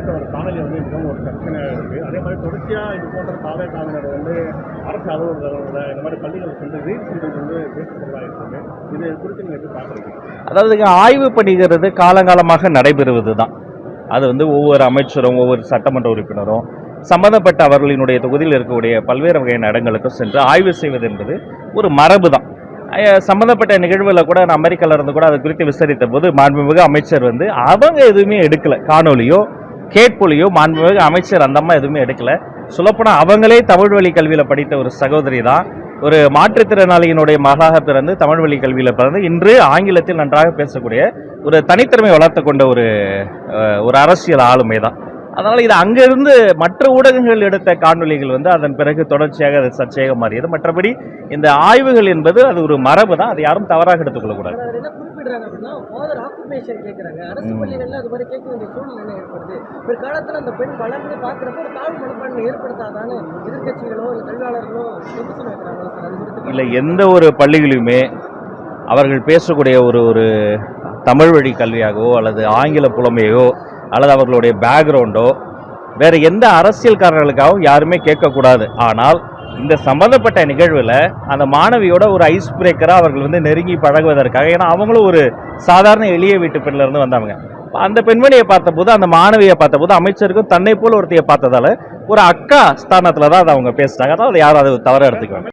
வெளியிட்ட ஒரு காணொலி மிகவும் ஒரு பிரச்சனையாக இருக்குது. அதே மாதிரி தொடர்ச்சியாக இது போன்ற தாவேக்காவினர் அரசு அலுவலர்கள் இந்த மாதிரி பள்ளிகள் சென்று ரீல்ஸ் பேசப்படுறதா இருக்குது. இது குறித்து நீங்கள் எப்படி பார்க்குறீங்க? அதாவது ஆய்வு பணிகிறது காலங்காலமாக நடைபெறுவது தான். அது ஒவ்வொரு அமைச்சரும் ஒவ்வொரு சட்டமன்ற உறுப்பினரும் சம்பந்தப்பட்ட அவர்களினுடைய தொகுதியில் இருக்கக்கூடிய பல்வேறு வகையான இடங்களுக்கும் சென்று ஆய்வு செய்வது என்பது ஒரு மரபு தான். சம்பந்தப்பட்ட நிகழ்வுல கூட நான் அமெரிக்கால இருந்து கூட அது குறித்து விசாரித்த போது மாண்புமிகு அமைச்சர் அவங்க எதுவுமே எடுக்கல, காணொலியோ கேட்பொலியோ மாண்புமிகு அமைச்சர் அந்த அம்மா எதுவுமே எடுக்கல. சொல்லப்போனால் அவங்களே தமிழ் வழி கல்வியில் படித்த ஒரு சகோதரி தான். ஒரு மாற்றுத்திறனாளியினுடைய மகளாக பிறந்து தமிழ் வழி கல்வியில் பிறந்து இன்று ஆங்கிலத்தில் நன்றாக பேசக்கூடிய ஒரு தனித்திறமை வளர்த்து கொண்ட ஒரு அரசியல் ஆளுமை தான். அதனால் இது அங்கிருந்து மற்ற ஊடகங்கள் எடுத்த காணொலிகள் அதன் பிறகு தொடர்ச்சியாக அது சர்ச்சையாக மாறியது. மற்றபடி இந்த ஆய்வுகள் என்பது அது ஒரு மரபு தான், அது யாரும் தவறாக எடுத்துக்கொள்ளக்கூடாது. இல்லை, எந்த ஒரு பள்ளிகளிலுமே அவர்கள் பேசக்கூடிய ஒரு தமிழ் வழி கல்வியாகவோ அல்லது ஆங்கில புலமையோ அல்லது அவர்களுடைய பேக்ரவுண்டோ வேற எந்த அரசியல்காரர்களுக்காகவும் யாருமே கேட்கக்கூடாது. ஆனால் இந்த சம்பந்தப்பட்ட நிகழ்வில் அந்த மாணவியோட ஒரு ஐஸ் பிரேக்கராக அவர்கள் நெருங்கி பழகுவதற்காக, ஏன்னா அவங்களும் ஒரு சாதாரண எளிய வீட்டு பெண்ணில் இருந்து வந்தவங்க. அந்த பெண்மணியை பார்த்தபோது, அந்த மாணவியை பார்த்தபோது அமைச்சருக்கும் தன்னை போல ஒருத்தையை பார்த்ததால ஒரு அக்கா ஸ்தானத்தில் தான் அதை அவங்க பேசுகிறாங்க. அதாவது யாரும் அதை தவறாக எடுத்துக்குவாங்க.